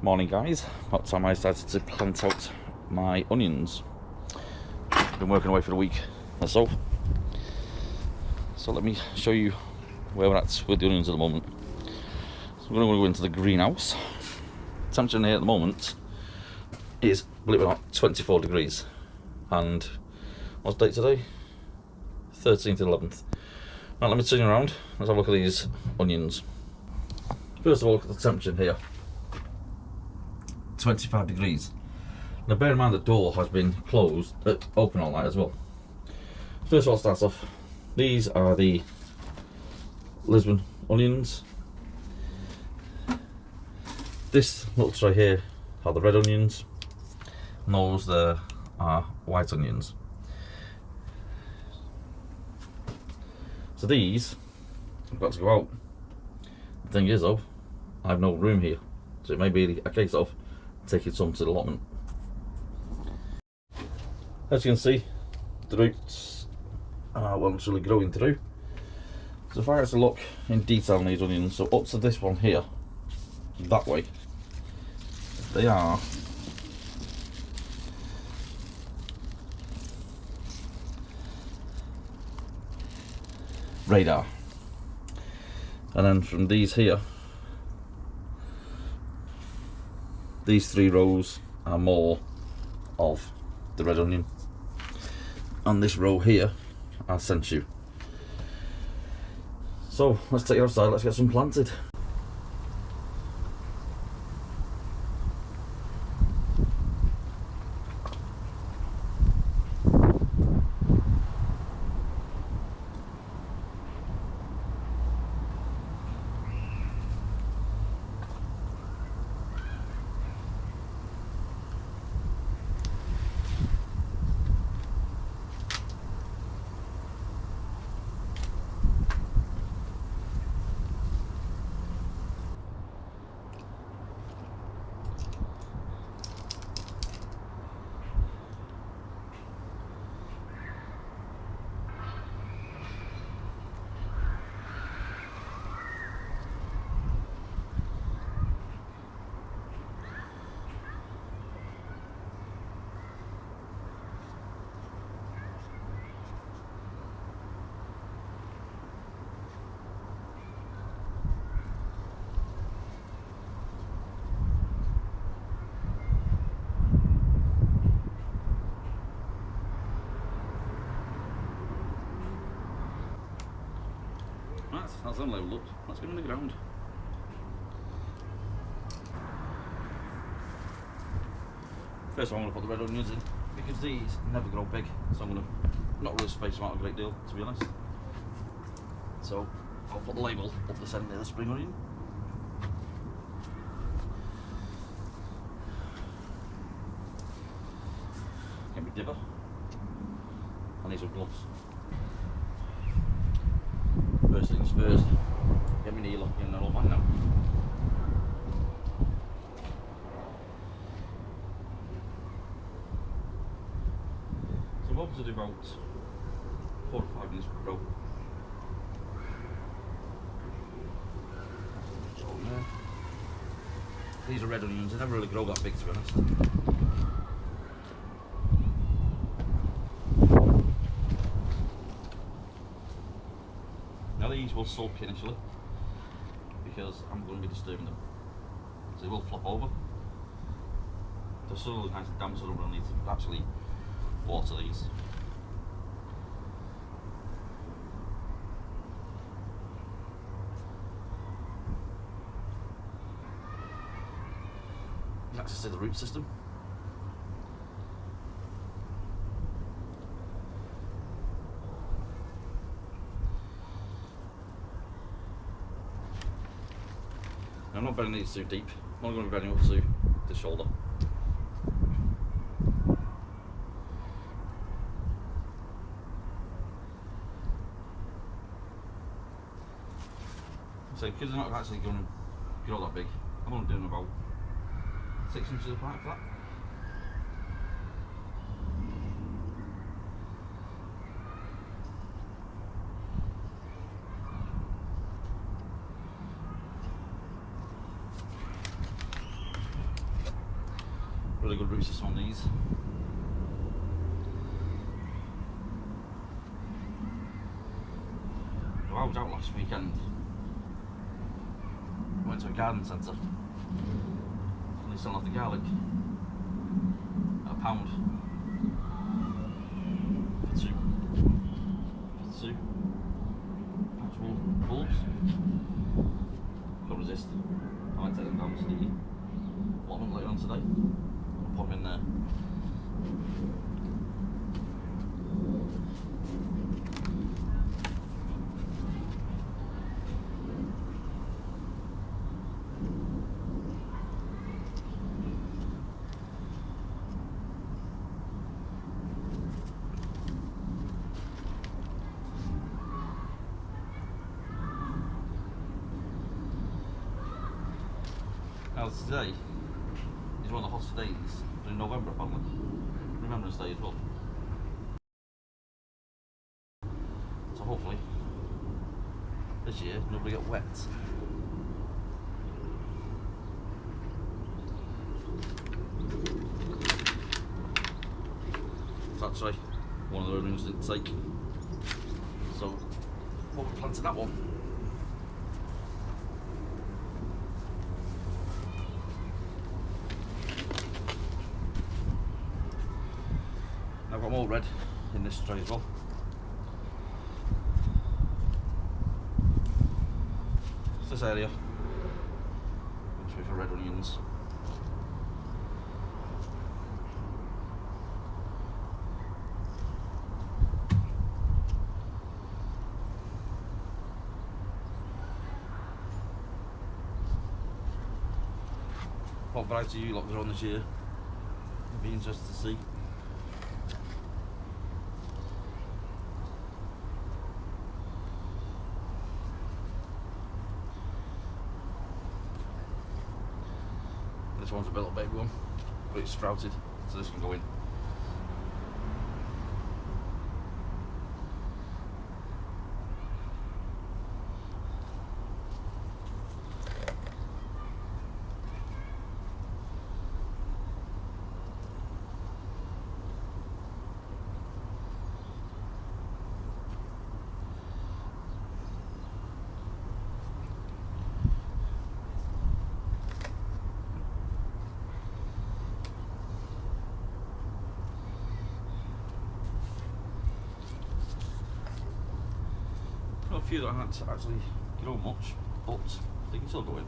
Morning guys, about time I started to plant out my onions. Been working away for a week or so. So let me show you where we're at with the onions at the moment. So we're going to go into the greenhouse. Temperature in here at the moment is, believe it or not, 24 degrees. And what's the date today? 13th and 11th. Now let me turn you around, let's have a look at these onions. First of all, look at the temperature in here. 25 degrees. Now bear in mind the door has been closed, open all night as well. First of all, starts off, these are the Lisbon onions. This little tray here are the red onions, and those there are white onions. So these have got to go out. The thing is though, I have no room here, so it may be a case of taking some to the allotment. As you can see, the roots are well and truly growing through. So if I had to look in detail on these onions, so up to this one here, that way, they are radar. And then from these here, these three rows are more of the red onion, and this row here are Senshyu. So let's take it outside, let's get some planted. That's unleveled up. Let's get them in the ground. First I'm going to put the red onions in, because these never grow big, so I'm going to not really space them out a great deal, to be honest. So I'll put the label up the centre of the spring onion. Get my dibber. I need some gloves. First things first, get my needle in the old man now. So I'm hoping to do about 4 to 5 minutes per row. These are red onions, they never really grow that big, to be honest. Now these will soak initially, because I'm going to be disturbing them, so they will flop over. The soil is nice and damp, so I don't really need to actually water these. Access to the root system. I'm not bending these too deep, I'm only going to be bending up to the shoulder. So because they're not actually going to grow that big, I'm only doing about 6 inches apart for that. really good rooster on these. I was out last weekend. Went to a garden centre and they still have the garlic at £1 for two actual bulbs. Couldn't resist. I might take them down to the bottom later on today and put them in there. Now today is one of the hottest days in November apparently. Remembrance Day as well. So hopefully this year nobody get wet. It's actually one of the rooms didn't take. So we'll be planting that one. I've got more red in this tray as well. It's this area, which is for red onions. What variety you lot are on this year? I'd be interested to see. This one's a little baby one, but it's sprouted, so this can go in. A few that I had to actually grow much, but they can still go in.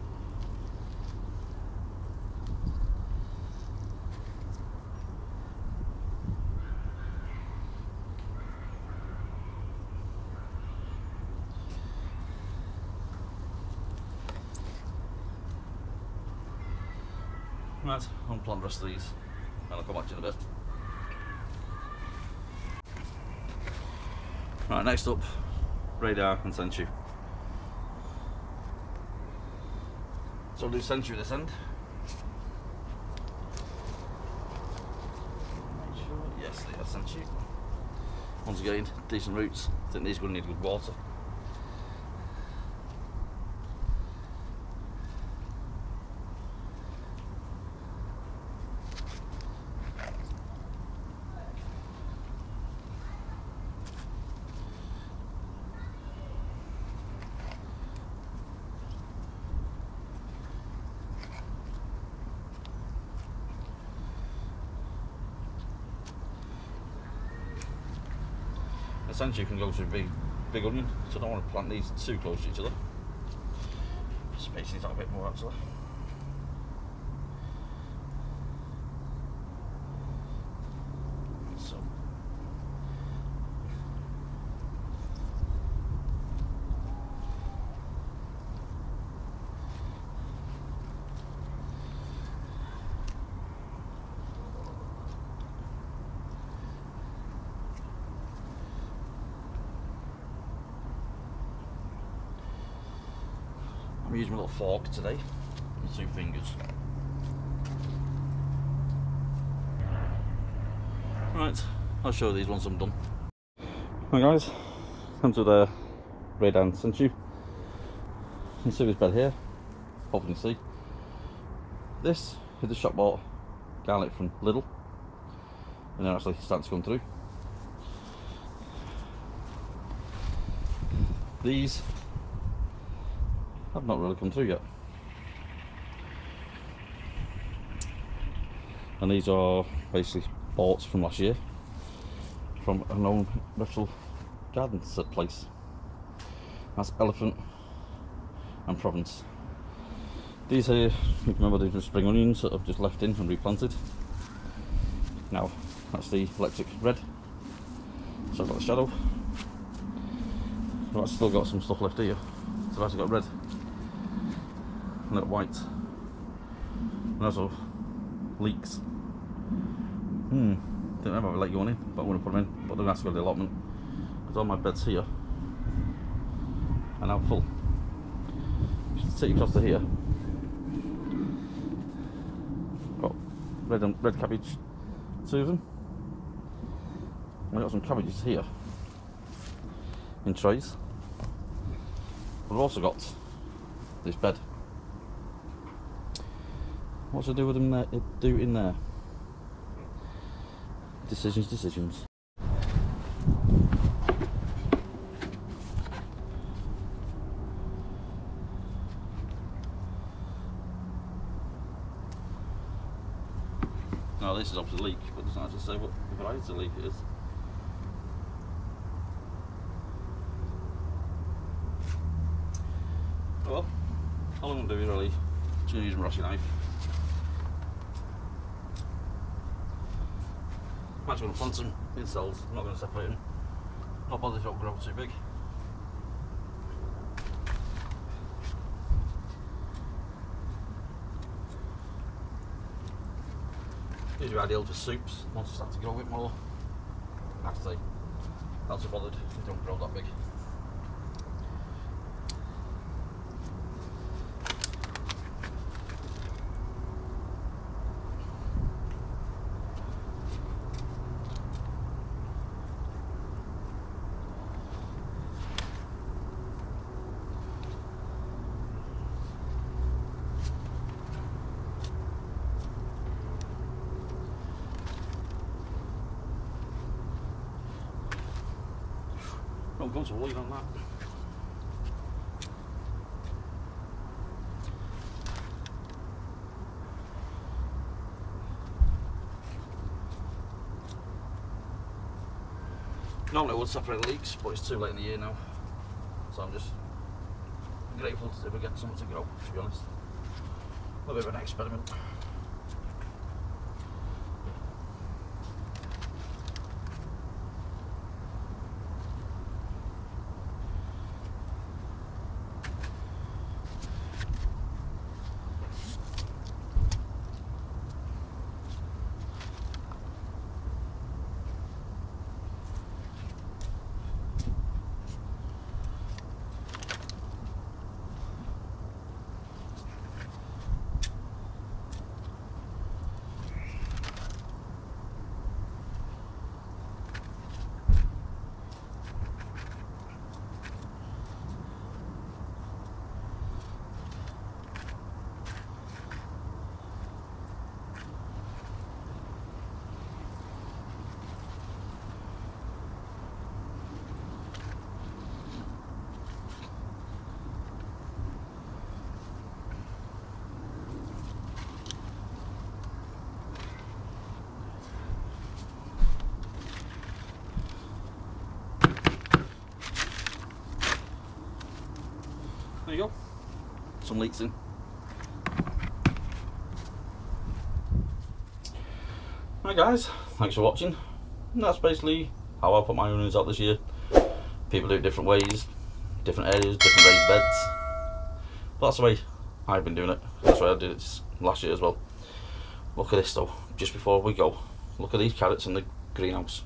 Right, I'll plant the rest of these and I'll come back to you in a bit. Right, next up, radar and Senshyu. So I'll do Senshyu this end. Make sure, yes, they are Senshyu. Once again, decent roots. I think these are going to need good water. Essentially, you can go to a big onion, so I don't want to plant these too close to each other. Space these out a bit more actually. So. I'm using my little fork today, with 2 fingers. Right, I'll show you these once I'm done. Hi guys, come to the radar and Senshyu. You can see this bed here, hopefully you can see. This is the shop bought garlic from Lidl, and they're actually starting to come through. These have not really come through yet, and these are basically bought from last year from a known reputable garden set place. That's Elephant and Provence. These here, you can remember, these are spring onions that I've just left in and replanted. Now that's the electric red, so I've got the shadow. I've still got some stuff left here, so I've actually got red and got white, and also leeks. Didn't remember if I let you on in, but I'm going to put them in, but they're going to have to go to the allotment because all my beds here are now full. Just take you across to here. Got red cabbage, 2 of them. I've got some cabbages here in trays. But I've also got this bed. What should I do with them there, do in there? Decisions. Now this is obviously a leek, but it doesn't actually say what variety of leek it is. Well, all I'm going to do is really just use my Rossi knife. I'm actually going to plant them in cells. I'm not going to separate them. Not bothered if they don't grow too big. These are ideal for soups once they start to grow a bit more. I have to say, not so bothered if they don't grow that big. Don't go to lead on that. Normally I would separate leeks, but it's too late in the year now, so I'm just grateful if we get something to grow, to be honest. A bit of an experiment. There you go, some leeks in. Right guys, thanks for watching. And that's basically how I put my onions out this year. People do it different ways, different areas, different raised beds. But that's the way I've been doing it. That's the way I did it last year as well. Look at this though, just before we go. Look at these carrots in the greenhouse.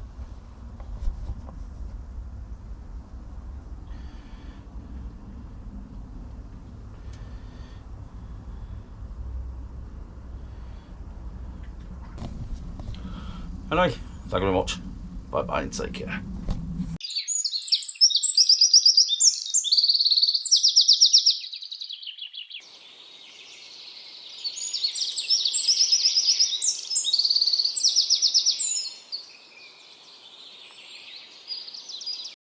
Anyway, thank you very much. Bye bye and take care.